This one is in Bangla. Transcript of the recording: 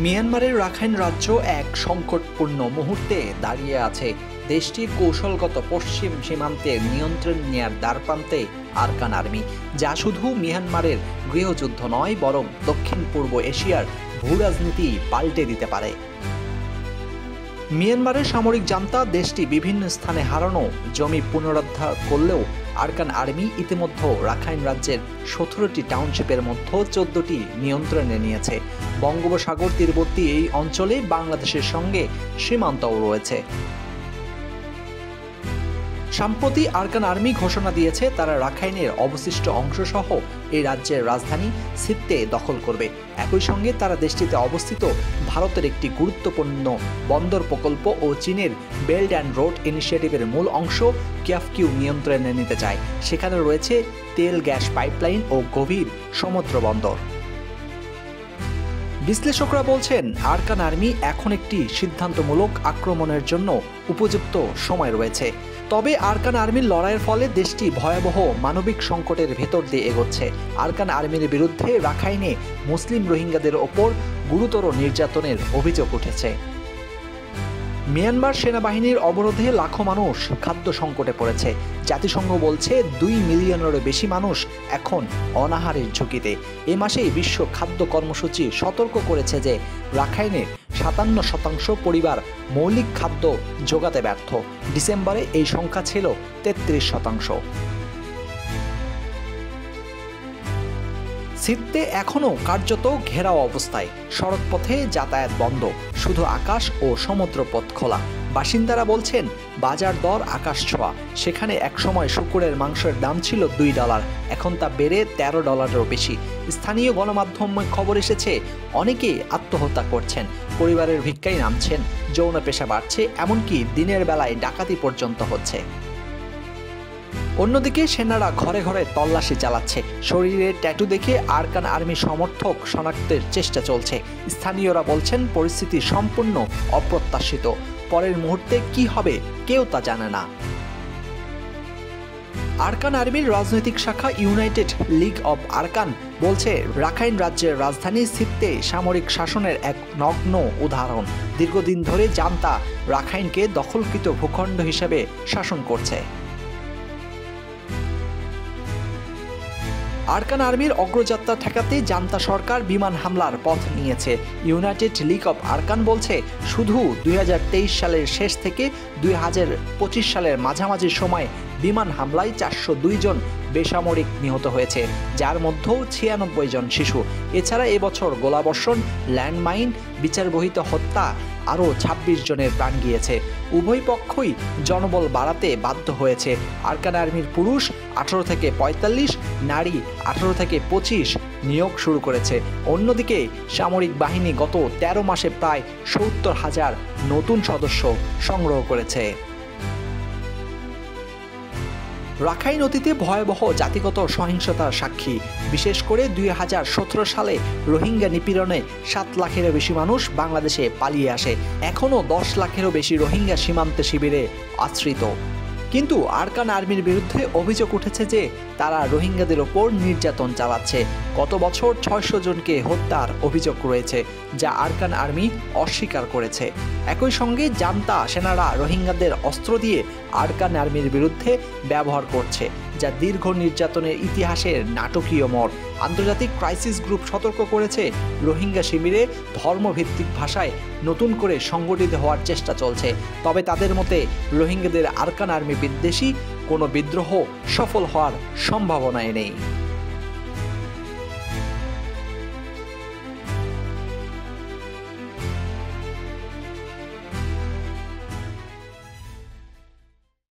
মিয়ানমারের রাখাইন রাজ্য এক সংকটপূর্ণ মুহূর্তে দাঁড়িয়ে আছে। দেশটির কৌশলগত পশ্চিম সীমান্তের নিয়ন্ত্রণ নেয়ার দ্বারপ্রান্তে আরকান আর্মি, যা শুধু মিয়ানমারের গৃহযুদ্ধ নয়, বরং দক্ষিণ পূর্ব এশিয়ার ভূরাজনীতি পাল্টে দিতে পারে। মিয়ানমারের সামরিক জান্তা দেশটি বিভিন্ন স্থানে হারানো জমি পুনরুদ্ধার করলেও আরকান আর্মি ইতিমধ্যে রাখাইন রাজ্যের 17টি টাউনশিপের মধ্যে 14টি নিয়ন্ত্রণে নিয়েছে। বঙ্গোপসাগর তীরবর্তী এই অঞ্চলে বাংলাদেশের সঙ্গে সীমান্তও রয়েছে। সম্প্রতি আরকান আর্মি ঘোষণা দিয়েছে তারা রাখাইনের অবশিষ্ট অংশসহ এই রাজ্যের রাজধানী সিত্তে দখল করবে। একই সঙ্গে তারা দেশটিতে অবস্থিত ভারতের একটি গুরুত্বপূর্ণ বন্দর প্রকল্প ও চীনের বেল্ট অ্যান্ড রোড ইনিশিয়েটিভের মূল অংশ কিয়াফকিউ নিয়ন্ত্রণে নিতে চায়। সেখানে রয়েছে তেল গ্যাস পাইপলাইন ও গভীর সমুদ্র বন্দর। বিশ্লেষকরা বলছেন আরকান আর্মি এখন একটি সিদ্ধান্তমূলক আক্রমণের জন্য উপযুক্ত সময় রয়েছে। তবে আরকান আর্মির লড়াইয়ের ফলে দেশটি ভয়াবহ মানবিক সংকটের ভেতর দিয়ে এগোচ্ছে। আরকান আর্মির বিরুদ্ধে রাখাইনে মুসলিম রোহিঙ্গাদের ওপর গুরুতর নির্যাতনের অভিযোগ উঠেছে। মিয়ানমার সেনাবাহিনীর অবরোধে লাখো মানুষ খাদ্য সংকটে পড়েছে। জাতিসংঘ বলছে 2 মিলিয়নেরও বেশি মানুষ এখন অনাহারের ঝুঁকিতে। এ মাসেই বিশ্ব খাদ্য কর্মসূচি সতর্ক করেছে যে রাখাইনের 57% পরিবার মৌলিক খাদ্য জোগাতে ব্যর্থ। ডিসেম্বরে এই সংখ্যা ছিল 33%। সিত্তে এখনও কার্যত ঘেরাও অবস্থায়, সড়কপথে যাতায়াত বন্ধ, শুধু আকাশ ও সমুদ্রপথ খোলা। বাসিন্দারা বলছেন বাজার দর আকাশ ছোঁয়া। সেখানে একসময় শূকরের মাংসের দাম ছিল $2, এখন তা বেড়ে $13-এরও বেশি। স্থানীয় গণমাধ্যমে খবর এসেছে অনেকেই আত্মহত্যা করছেন, পরিবারের ভিক্ষায় নামছেন, যৌন পেশা বাড়ছে, এমনকি দিনের বেলায় ডাকাতি পর্যন্ত হচ্ছে। অন্যদিকে সেনারা ঘরে ঘরে তল্লাশি চালাচ্ছে। শরীরে ট্যাটু দেখে আরকান আর্মি সমর্থক শনাক্তের চেষ্টা চলছে। স্থানীয়রা বলছেন পরিস্থিতি সম্পূর্ণ অপ্রত্যাশিত। পরের মুহূর্তে কি হবে কেউ তা জানে না। আরকান আর্মির রাজনৈতিক শাখা ইউনাইটেড লিগ অব আরকান বলছে রাখাইন রাজ্যের রাজধানী সিত্তে সামরিক শাসনের এক নগ্ন উদাহরণ। দীর্ঘদিন ধরে জান্তা রাখাইনকে দখলকৃত ভূখণ্ড হিসেবে শাসন করছে। আরকান আর্মির অগ্রযাত্রা ঠেকাতে জান্তা সরকার বিমান হামলার পথ নিয়েছে। ইউনাইটেড লিগ অব আরকান বলছে শুধু 2023 সালের শেষ থেকে 2025 সালের মাঝামাঝি সময়ে বিমান হামলায় 402 জন বেসামরিক নিহত হয়েছে, যার মধ্যেও 96 জন শিশু। এছাড়া এবছর গোলাবর্ষণ, ল্যান্ডমাইন, বিচারবহিত হত্যা আরও 26 জনের প্রাণ গিয়েছে। উভয় পক্ষই জনবল বাড়াতে বাধ্য হয়েছে। আরকান আর্মির পুরুষ 18 থেকে 45, নারী 18 থেকে 25 নিয়োগ শুরু করেছে। অন্যদিকে সামরিক বাহিনী গত 13 মাসে প্রায় 70,000 নতুন সদস্য সংগ্রহ করেছে। রাখাইন অতীতে ভয়াবহ জাতিগত সহিংসতার সাক্ষী। বিশেষ করে 2017 সালে রোহিঙ্গা নিপীড়নে 7 লাখেরও বেশি মানুষ বাংলাদেশে পালিয়ে আসে। এখনও 10 লাখেরও বেশি রোহিঙ্গা সীমান্তে শিবিরে আশ্রিত। কিন্তু আরকান আর্মির বিরুদ্ধে অভিযোগ উঠেছে যে তারা রোহিঙ্গাদের ওপর নির্যাতন চালাচ্ছে। গত বছর 600 জনকে হত্যার অভিযোগ রয়েছে, যা আরকান আর্মি অস্বীকার করেছে। একই সঙ্গে জান্তা সেনারা রোহিঙ্গাদের অস্ত্র দিয়ে আরকান আর্মির বিরুদ্ধে ব্যবহার করছে, যা দীর্ঘ নির্যাতনের ইতিহাসের নাটকীয় মোড়। আন্তর্জাতিক ক্রাইসিস গ্রুপ সতর্ক করেছে রোহিঙ্গা শিবিরে ধর্মভিত্তিক ভাষায় নতুন করে সংগঠিত হওয়ার চেষ্টা চলছে। তবে তাদের মতে রোহিঙ্গাদের আরকান আর্মি বিদ্বেষী কোনো বিদ্রোহ সফল হওয়ার সম্ভাবনাই নেই।